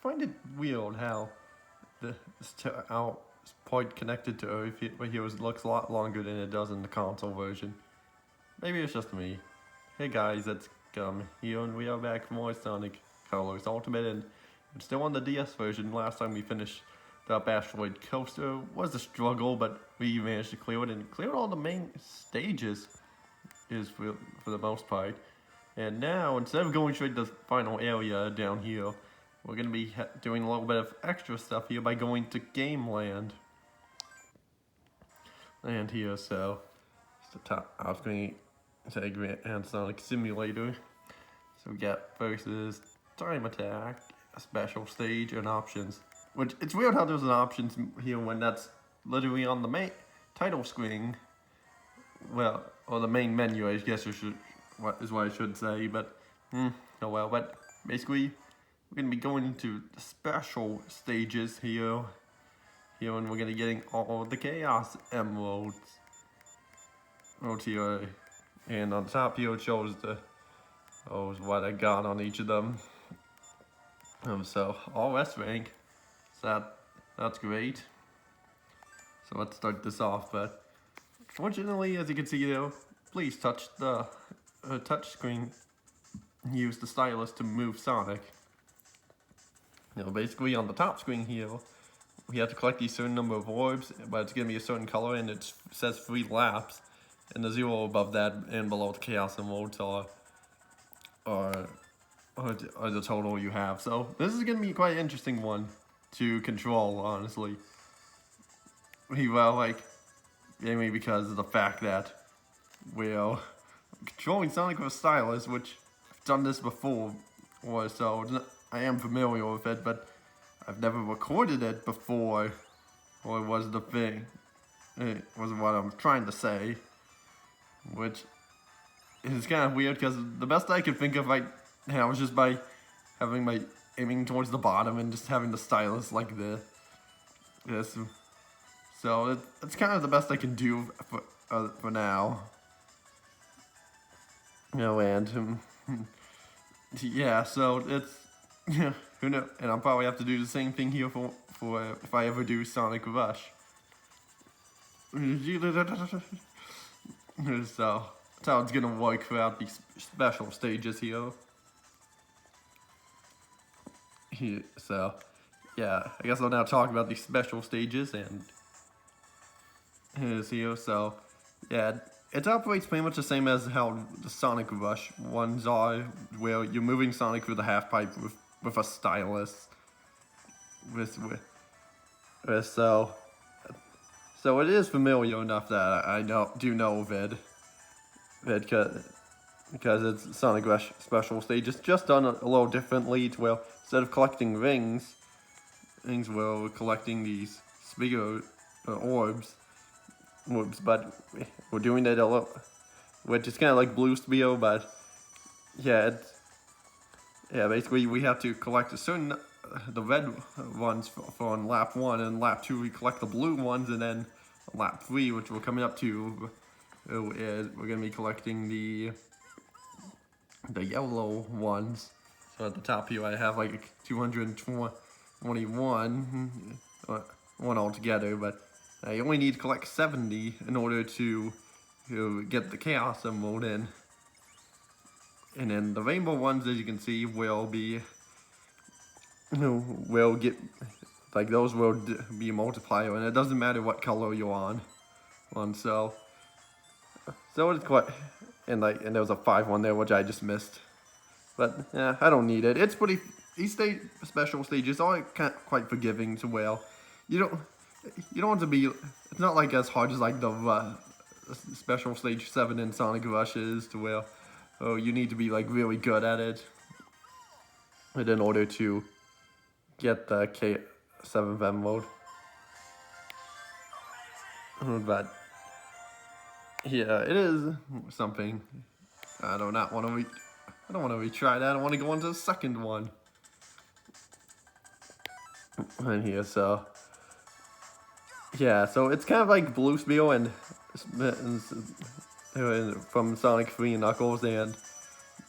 find it weird how how point connected to Earth here looks a lot longer than it does in the console version. Maybe it's just me. Hey guys, it's Gum here, and we are back for more Sonic Colors Ultimate, and it's still on the DS version. Last time we finished up Asteroid Coaster was a struggle, but we managed to clear it, and cleared all the main stages is for the most part. And now, instead of going straight to the final area down here, we're going to be doing a little bit of extra stuff here by going to Game Land. And here, so, it's the top off screen segment and Sonic Simulator. So we got versus Time Attack, a special stage, and options. Which, it's weird how there's an options here when that's literally on the main title screen. Well, or the main menu, I guess is what I should say, but, oh well. But basically, we're going to be going into the special stages here, and we're going to be getting all the Chaos Emeralds. Here, and on top here it shows what I got on each of them. So, all S rank, so that's great. So let's start this off, but fortunately, as you can see though, please touch the touch screen. Use the stylus to move Sonic. Basically on the top screen here, we have to collect these certain number of orbs, but it's going to be a certain color, and it says 3 laps, and the 0 above that and below the Chaos Emeralds are the total you have. So this is going to be quite an interesting one to control, honestly. Well, like, mainly because of the fact that we're controlling Sonic with a stylus, which I've done this before, so I am familiar with it, but I've never recorded it before, or it was the thing. It was what I'm trying to say, which is kind of weird, because the best I could think of right now was just by having my aiming towards the bottom and just having the stylus like this. So it's kind of the best I can do for now. And yeah, so it's who knows? And I'll probably have to do the same thing here for if I ever do Sonic Rush. So that's how it's gonna work throughout these special stages here. So yeah, I guess I'll now talk about these special stages, and here's here. So yeah, it operates pretty much the same as how the Sonic Rush ones are, where you're moving Sonic through the half pipe with a stylus. So it is familiar enough that I do know of it because it's Sonic Rush special stage. It's just done a little differently to where instead of collecting rings, we're collecting these bigger orbs, but we're doing it a little, which is kind of like Blue Sphere, but yeah, basically we have to collect a certain, the red ones for on lap 1, and lap 2 we collect the blue ones, and then lap 3, which we're coming up to, we're going to be collecting the yellow ones. So at the top here I have like 221, one altogether, but I only need to collect 70 in order to get the Chaos Emerald in. And then the rainbow ones, as you can see, will get, like, those will be a multiplier, and it doesn't matter what color you're on. So it's quite, and there was a 5 one there, which I just missed. But yeah, I don't need it. It's pretty, these special stages are quite forgiving to where you don't want to be, it's not like as hard as like the special stage 7 in Sonic Rush is, to where you need to be like really good at it in order to get the K7 Emerald. But yeah, it is something. I don't want to retry that. I want to go on to the second one. And here, so yeah, so it's kind of like Blue Sphere and from Sonic 3 and Knuckles, and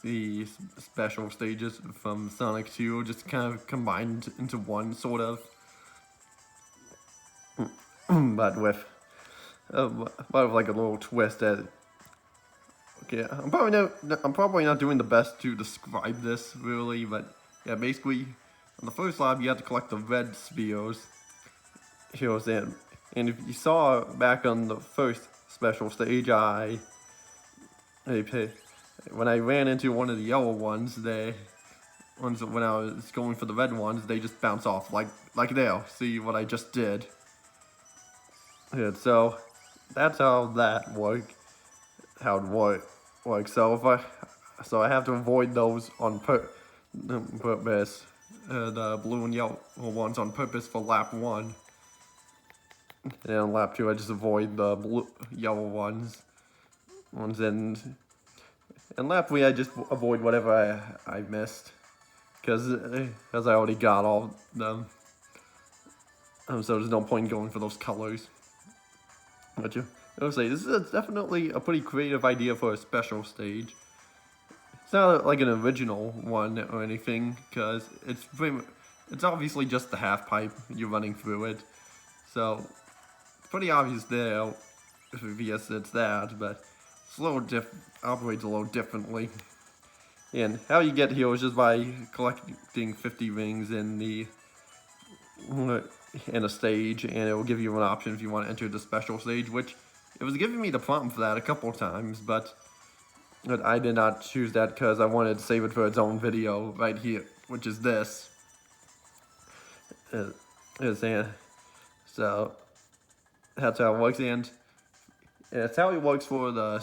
the special stages from Sonic 2, just kind of combined into one, sort of. But with like a little twist at. Okay, I'm probably not doing the best to describe this really, but yeah, basically, on the first lab you have to collect the red spheres. Heroes in, and if you saw back on the first special stage, when I ran into one of the yellow ones, when I was going for the red ones, they just bounce off like there. See what I just did? Yeah, so that's how that works. How it works. So I have to avoid those on purpose. The blue and yellow ones on purpose for lap 1. And on lap 2, I just avoid the yellow ones. And lap 3, I just avoid whatever I missed. Because I already got all of them. So there's no point going for those colors. But I would say, this is definitely a pretty creative idea for a special stage. It's not like an original one or anything, because it's obviously just the half pipe you're running through it. So, it's pretty obvious there, yes, it's that, but it's operates a little differently. And how you get here is just by collecting 50 rings in a stage, and it will give you an option if you want to enter the special stage, which it was giving me the prompt for that a couple times, but I did not choose that because I wanted to save it for its own video right here, which is this. So that's how it works, and it's how it works for the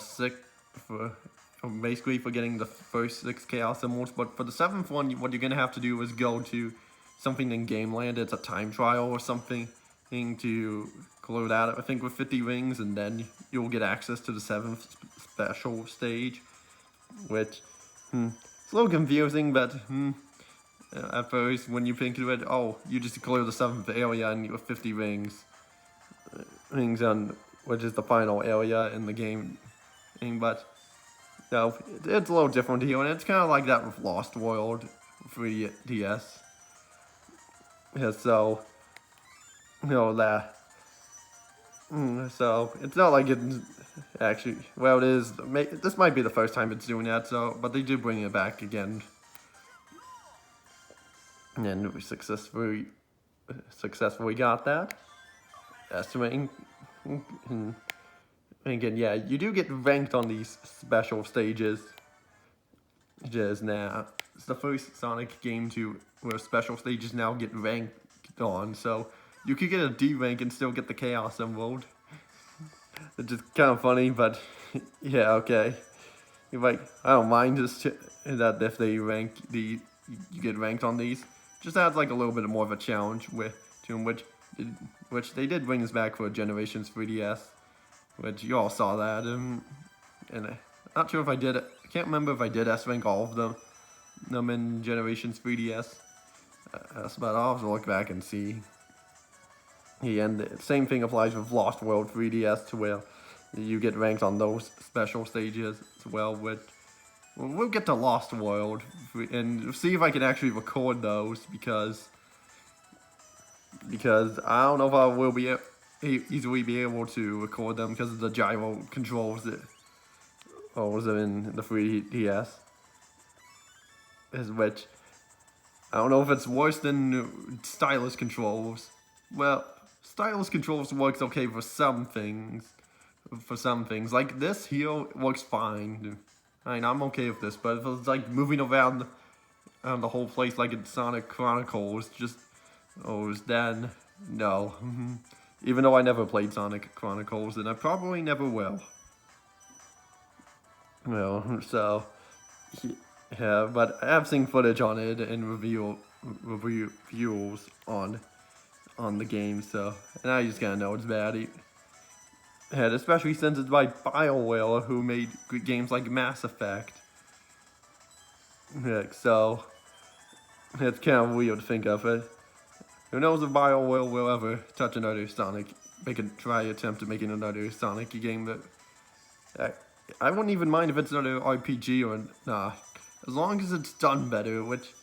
basically for getting the first 6 Chaos Emeralds. But for the 7th one, what you're gonna have to do is go to something in Game Land. It's a time trial or something to clear that, I think, with 50 rings, and then you'll get access to the 7th special stage, which it's a little confusing, but at first when you think of it, oh, you just clear the 7th area and you have 50 rings on, which is the final area in the game. But no, it's a little different here, and it's kind of like that with Lost World 3DS. Yeah, so that. So it's not like it's actually, well, it is. This might be the first time it's doing that. So, but they do bring it back again, and we successfully got that. Estimating. And again, yeah, you do get ranked on these special stages. Just now, it's the first Sonic game where special stages now get ranked on. So you could get a D rank and still get the Chaos Emerald. It's just kind of funny, but yeah, okay. You're like, I don't mind that if they you get ranked on these. Just adds like a little bit more of a challenge which they did bring us back for Generations 3DS, which you all saw that. And I'm not sure if I did it. I can't remember if I did S-rank all of them in Generations 3DS. But I'll have to look back and see. Yeah, and the same thing applies with Lost World 3DS, to where you get ranked on those special stages as well. We'll get to Lost World and see if I can actually record those, because I don't know if I will easily be able to record them because of the gyro controls that was in the 3DS. Which I don't know if it's worse than stylus controls. Well, stylus controls works okay for some things. Like this here works fine. I mean, I'm okay with this, but if it's like moving around the whole place like in Sonic Chronicles, then no. Even though I never played Sonic Chronicles, and I probably never will. Well, so yeah, but I have seen footage on it and reviews on the game, so, and I just kinda know it's bad. And especially since it's by BioWare, who made games like Mass Effect. Yeah, so it's kind of weird to think of it. Who knows if BioWare will ever touch another Sonic, attempt to making another Sonic game that I wouldn't even mind if it's another RPG or nah. as long as it's done better, which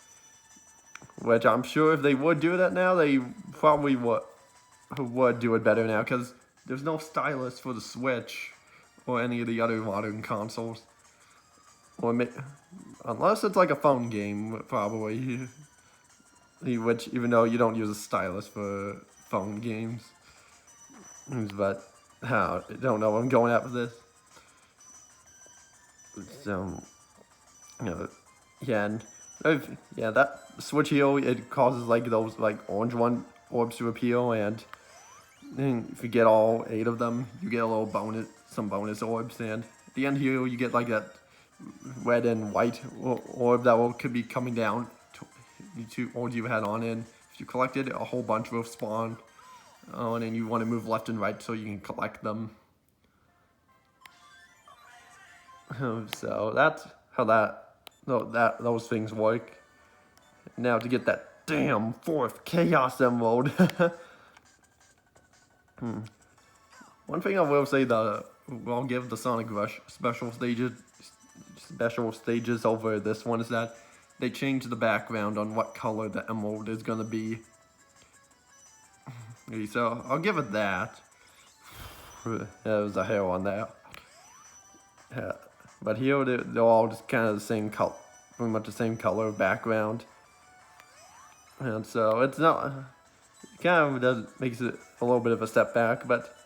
I'm sure if they would do that now, they probably would do it better now, because there's no stylus for the Switch or any of the other modern consoles. Or unless it's like a phone game, probably. Which, even though you don't use a stylus for phone games. But, I don't know, I'm going at with this. So, yeah, and that Switch heal, it causes like those like orange orbs to appear, and then if you get all 8 of them, you get a little bonus, some bonus orbs, and at the end here you get like that red and white orb that could be coming down to orbs you had on, and if you collected, a whole bunch will spawn on, and you want to move left and right so you can collect them. So that's how those things work. Now to get that damn 4th Chaos Emerald. One thing I will say, I'll give the Sonic Rush special stages over this one, is that they changed the background on what color the emerald is gonna be. So I'll give it that. There was a hair on there. But here they're all just kind of the same color, pretty much the same color background. And so it's not, it kind of makes it a little bit of a step back, but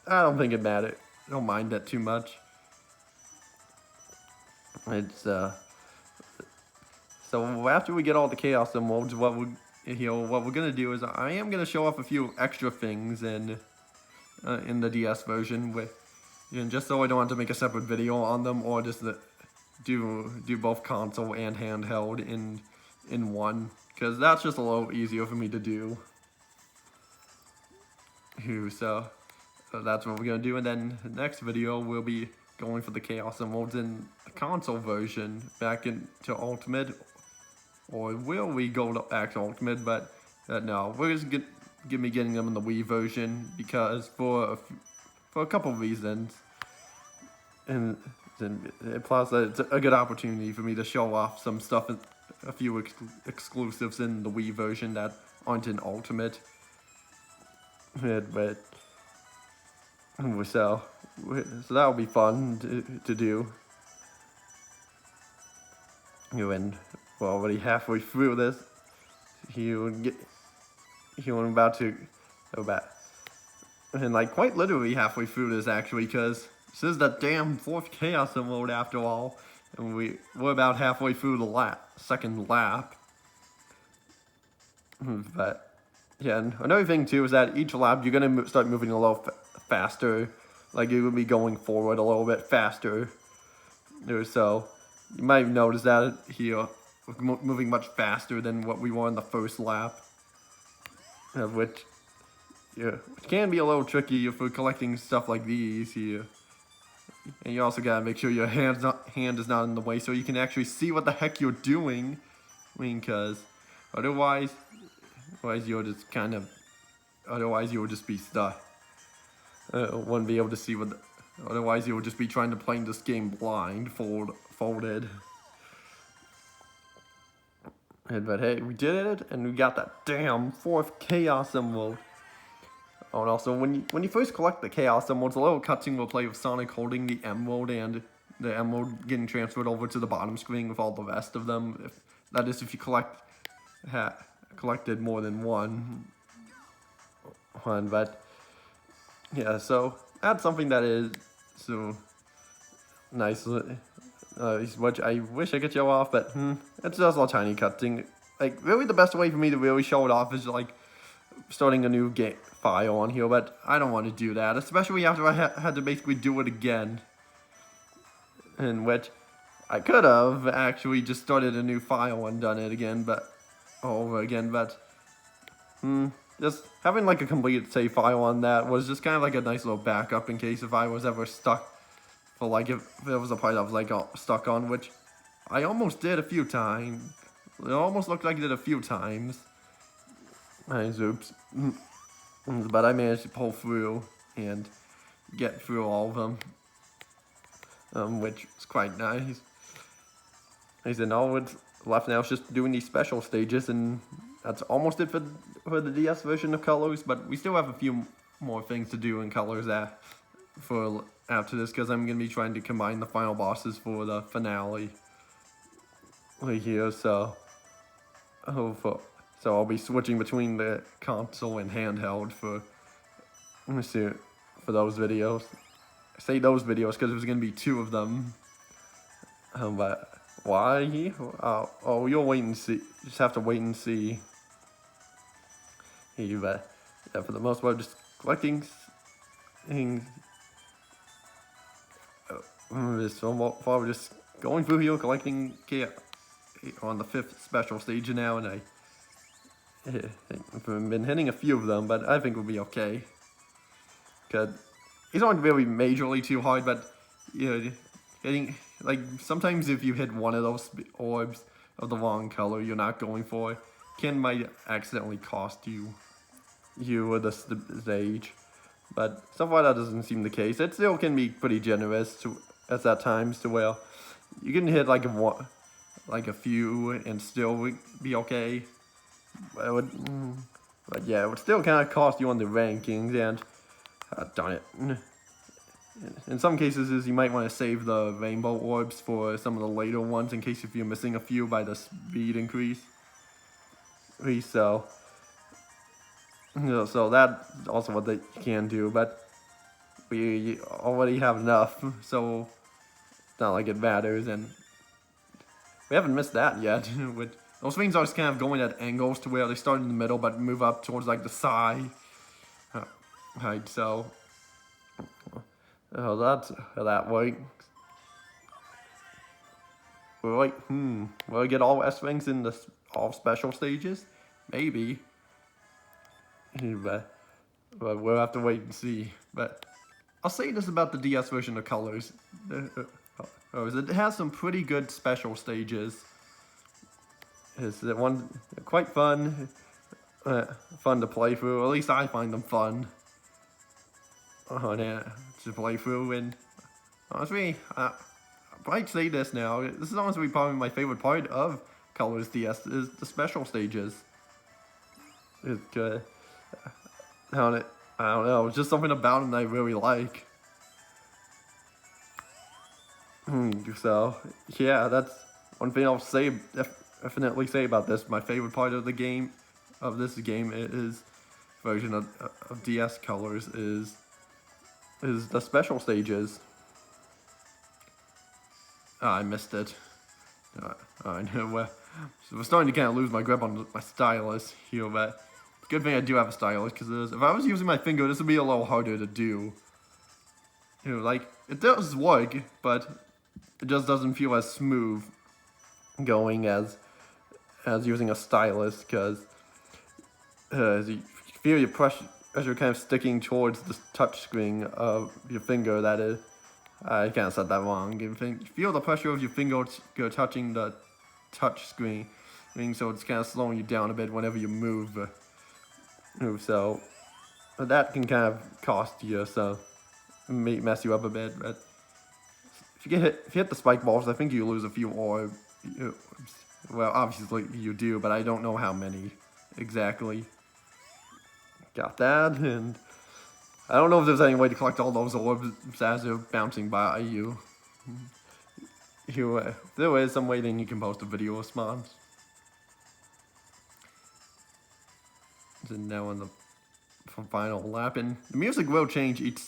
I don't think it matters. I don't mind that too much. It's so after we get all the Chaos Emeralds, what we're gonna do is I am gonna show off a few extra things in the DS version with. Just so I don't have to make a separate video on them, or just do both console and handheld in one, because that's just a little easier for me to do. So that's what we're gonna do, and then the next video we'll be going for the Chaos Emeralds in the console version back into Ultimate, or will we go back to Ultimate? But no, we're just getting them in the Wii version, because for a couple of reasons, and plus it's a good opportunity for me to show off some stuff, a few exclusives in the Wii version that aren't in Ultimate. But so that'll be fun to do. And we're already halfway through this. I'm about to go back. And like quite literally halfway through this, actually, because this is the damn 4th Chaos Emerald after all, and we're about halfway through the second lap. But yeah, and another thing too is that each lap you're gonna start moving a little faster, like you're gonna be going forward a little bit faster. So you might notice that here, we're moving much faster than what we were in the first lap, which can be a little tricky if we're collecting stuff like these here. And you also gotta make sure your hand is not in the way, so you can actually see what the heck you're doing. Because otherwise you'll just you'll just be stuck. Wouldn't be able to see otherwise you'll just be trying to play this game blindfolded. But hey, we did it, and we got that damn 4th Chaos Emerald. Oh, and also, when you first collect the Chaos Emeralds, a little cutscene will play with Sonic holding the emerald, and the emerald getting transferred over to the bottom screen with all the rest of them. That is, if you collected more than one. But yeah, so that's something that is so nice. Which I wish I could show off, but it's just a tiny cutscene. Like, really, the best way for me to really show it off is like starting a new file on here, but I don't want to do that, especially after I had to basically do it again. In which I could have actually just started a new file and done it again, but over again, but just having like a complete save file on that was just kind of like a nice little backup in case if I was ever stuck, for like if there was a part I was like stuck on, which I almost did a few times. It almost looked like I did a few times. Oops. But I managed to pull through and get through all of them, which was quite nice. He said, no, what's left now is just doing these special stages, and that's almost it for the DS version of Colors, but we still have a few more things to do in Colors for after this, because I'm going to be trying to combine the final bosses for the finale right here, so I'll be switching between the console and handheld for, let me see, for those videos. I say those videos because there's going to be 2 of them, but why? Oh, you'll wait and see. Just have to wait and see. But yeah, for the most part, just collecting things. So far, we're just going through here, collecting on the 5th special stage now, and I've been hitting a few of them, but I think we'll be okay. Cause it's not really majorly too hard, but you know, hitting, like, sometimes if you hit one of those orbs of the wrong color you're not going for, might accidentally cost you the stage. But so far that doesn't seem the case. It still can be pretty generous at times to where you can hit like a few and still be okay. But yeah, it would still kind of cost you on the rankings, and darn it. In some cases, you might want to save the rainbow orbs for some of the later ones in case if you're missing a few by the speed increase. So that's also what they can do, but we already have enough, so it's not like it matters, and we haven't missed that yet. With those things are just kind of going at angles to where they start in the middle but move up towards like the side. Right, so that's how that works. We're like, will I get all S-Wings in all special stages? Maybe. But we'll have to wait and see. But I'll say this about the DS version of Colors. It has some pretty good special stages. It's quite fun to play through. At least I find them fun to play through. And honestly, I might say this now. This is honestly probably my favorite part of Colors DS is the special stages. I don't know. It's just something about them that I really like. So yeah, that's one thing I'll definitely say about this. My favorite part of this game is version of DS Colors is the special stages. I missed it. I know. So we're starting to kind of lose my grip on my stylus here, but good thing I do have a stylus, because if I was using my finger, this would be a little harder to do. Like, it does work, but it just doesn't feel as smooth going as using a stylus, because you feel your pressure kind of sticking towards the touch screen of your finger. That is, I kind of said that wrong. You feel the pressure of your finger touching the touch screen, so it's kind of slowing you down a bit whenever you move. So that can kind of cost you, so it may mess you up a bit. But if you hit the spike balls, I think you lose a few orbs. Well, obviously you do, but I don't know how many exactly. Got that, and I don't know if there's any way to collect all those orbs as they're bouncing by you. If there is some way, then you can post a video response. And now on the final lap, and the music will change each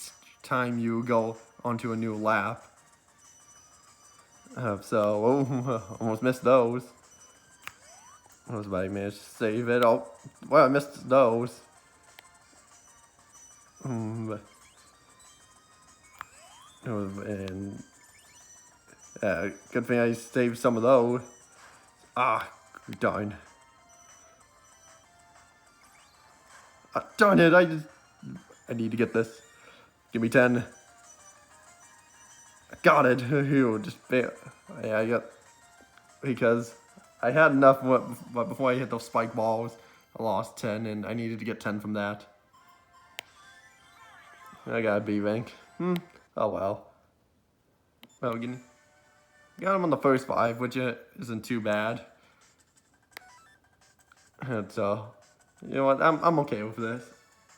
time you go onto a new lap. Almost missed those. I was about to manage to save it. Oh, well, I missed those. And good thing I saved some of those. Darn. Darn it, I need to get this. Give me 10. I got it. Because I had enough, but before I hit those spike balls, I lost 10, and I needed to get 10 from that. I got a B rank. Oh well. Well, got him on the first 5, which isn't too bad. And so, you know what, I'm okay with this.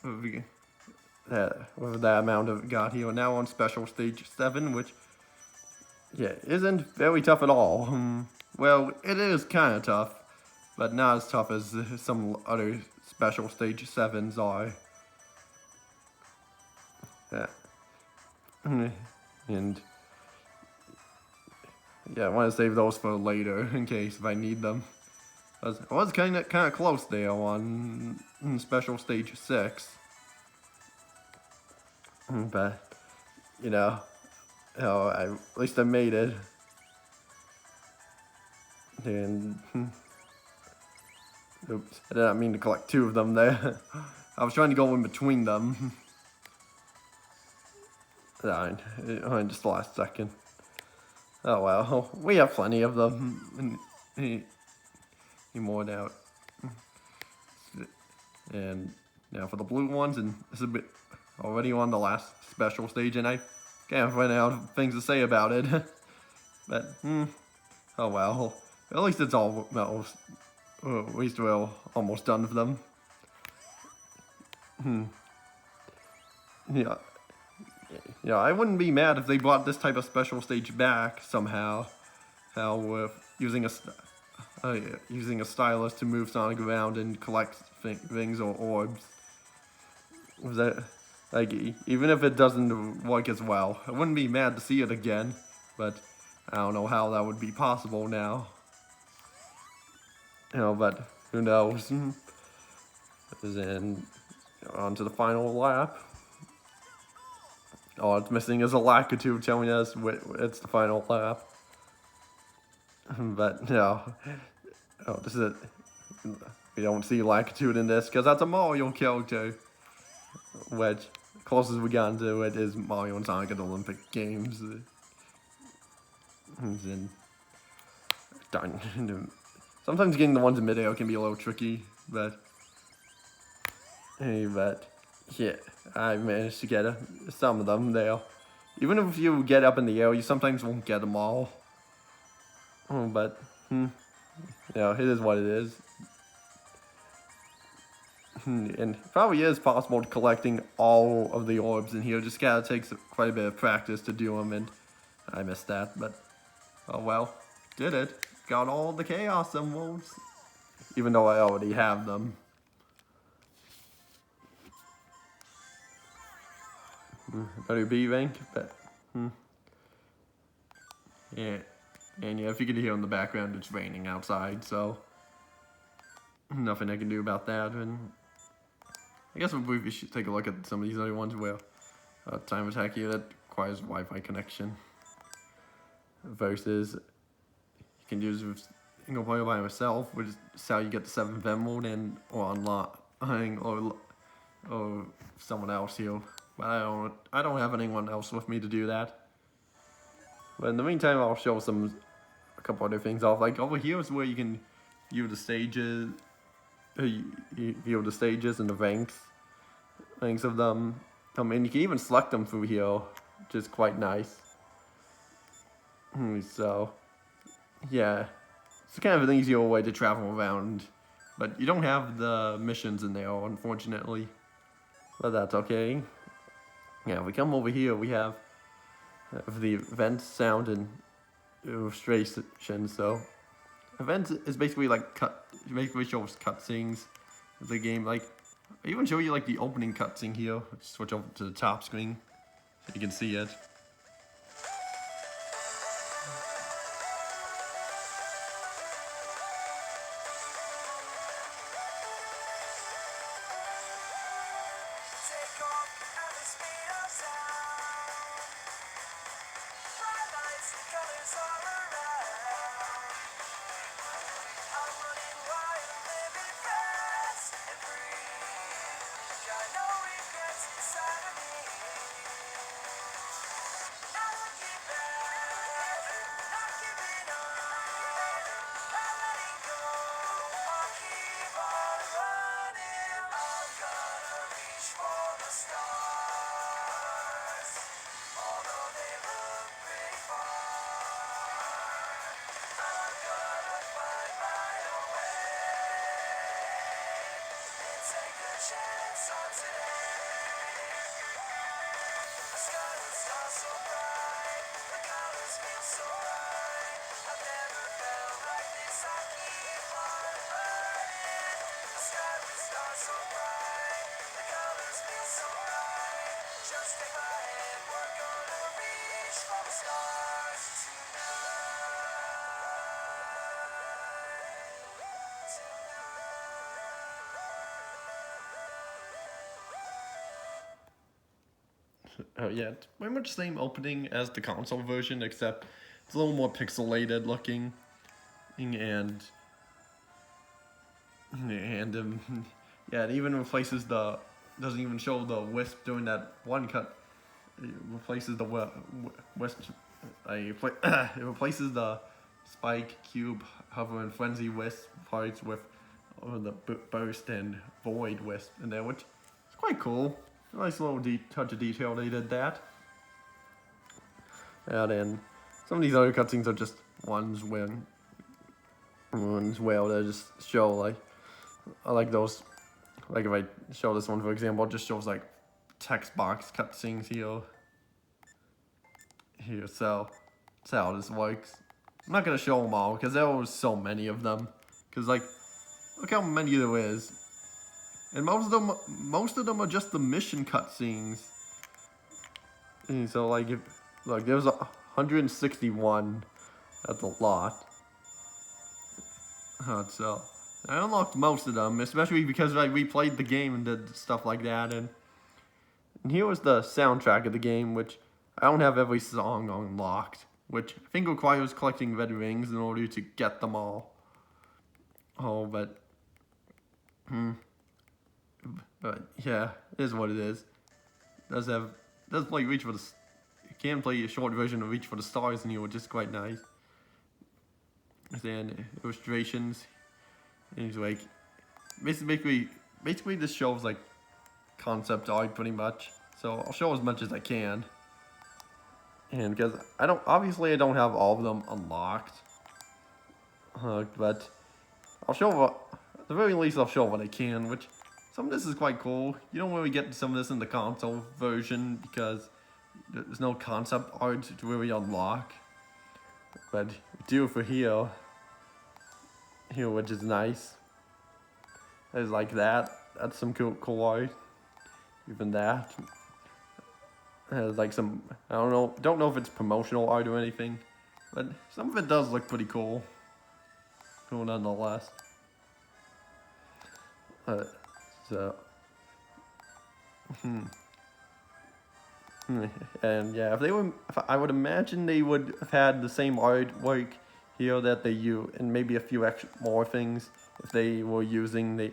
With that amount of got here. Now on special stage 7, which, yeah, isn't very tough at all. Well, it is kind of tough, but not as tough as some other special stage 7s are. Yeah. And yeah, I want to save those for later in case if I need them. I was kind of close there on special stage 6, but you know, at least I made it. And oops, I did not mean to collect 2 of them there. I was trying to go in between them. Just the last second. Oh well, we have plenty of them. More now. And now for the blue ones, and this is a bit already on the last special stage, and I can't find out things to say about it. But oh well, at least it's almost, at least we're almost done with them. Yeah. Yeah, I wouldn't be mad if they brought this type of special stage back somehow. How using a stylus to move Sonic around and collect things or orbs. Was that like even if it doesn't work as well, I wouldn't be mad to see it again. But I don't know how that would be possible now. You know, but who knows? Then on to the final lap. All it's missing is a Lakitu telling us it's the final lap. But no, this is it. We don't see Lakitu in this because that's a Mario character. Which, closest we got to it is Mario and Sonic at the Olympic Games. And done. Sometimes getting the ones in midair can be a little tricky, but yeah, I managed to get some of them there. Even if you get up in the air, you sometimes won't get them all. But, yeah, it is what it is. And it probably is possible collecting all of the orbs in here. Just gotta take quite a bit of practice to do them, and I missed that. But, oh well, did it. Got all the Chaos Emeralds. Even though I already have them. Better B rank, but yeah, and yeah, if you can hear in the background, it's raining outside, so nothing I can do about that. And I guess we should take a look at some of these other ones where Time Attack here that requires Wi-Fi connection versus you can use with single player by myself, which is how you get the 7th emerald and or online or someone else here. But I don't have anyone else with me to do that. But in the meantime, I'll show a couple other things off. Like over here is where you can view the stages, view the stages and the ranks of them. And you can even select them through here, which is quite nice. So, yeah, it's kind of an easier way to travel around. But you don't have the missions in there, unfortunately. But that's okay. Yeah, if we come over here, we have the event sound and illustration. So, events is basically like basically shows cutscenes of the game. Like, I even show you like the opening cutscene here. Let's switch over to the top screen so you can see it. Yeah, it's pretty much the same opening as the console version, except it's a little more pixelated looking, and yeah, it even replaces the doesn't even show the wisp doing that one cut. It replaces the wisp. It replaces the spike, cube, hover, and frenzy wisp parts with the burst and void wisp in there, which is quite cool. Nice little touch of detail they did that. And then some of these other cutscenes are just ones where they just show like, I like those. Like if I show this one for example, it just shows like text box cutscenes here. So that's how this works. I'm not gonna show them all because there was so many of them. Cause like, look how many there is. And most of them are just the mission cutscenes. And so like, there's 161. That's a lot. So I unlocked most of them, especially because I replayed the game and did stuff like that. And here was the soundtrack of the game, which I don't have every song unlocked, which I think requires collecting red rings in order to get them all. Oh, but yeah, it is what it is. Does play Reach for the, you can play a short version of Reach for the Stars in here, which is quite nice. Then illustrations, and it's like basically this shows like concept art pretty much. So I'll show as much as I can, and because I don't have all of them unlocked, but I'll show at the very least I'll show what I can, which. Some of this is quite cool. You don't really get some of this in the console version because there's no concept art to really unlock. But we do for here, which is nice. It's like that. That's some cool art. Even that. Has like some, I don't know if it's promotional art or anything, but some of it does look pretty cool. Cool nonetheless. So, and yeah, I would imagine they would have had the same artwork here that they use, and maybe a few extra more things if they were using. They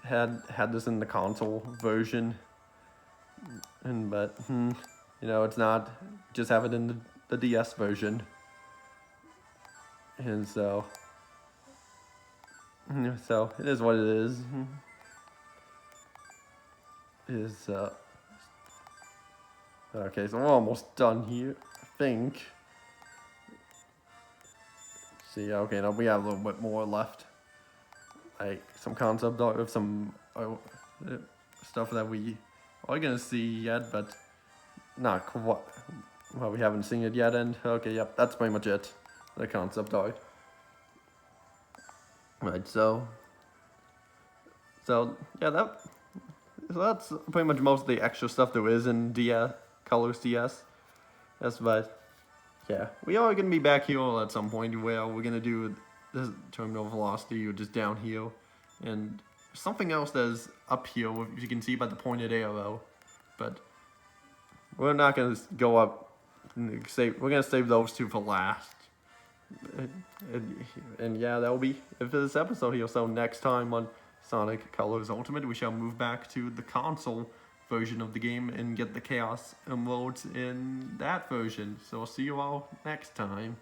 had this in the console version, but it's not. Just have it in the DS version, and so it is what it is. Okay, so we're almost done here, I think. See, okay, now we have a little bit more left. Like some concept art of some stuff that we are gonna see yet, but not quite. Well, we haven't seen it yet, and okay, yep, that's pretty much it. The concept art. Right, so yeah, so that's pretty much most of the extra stuff there is in Colors DS. But yeah, we are going to be back here at some point where we're going to do this terminal velocity or just down here. And something else that is up here, if you can see by the pointed arrow. But we're not going to go up and save, we're going to save those two for last. And yeah, that will be it for this episode here. So next time on Sonic Colors Ultimate, we shall move back to the console version of the game and get the Chaos Emeralds in that version. So I'll see you all next time.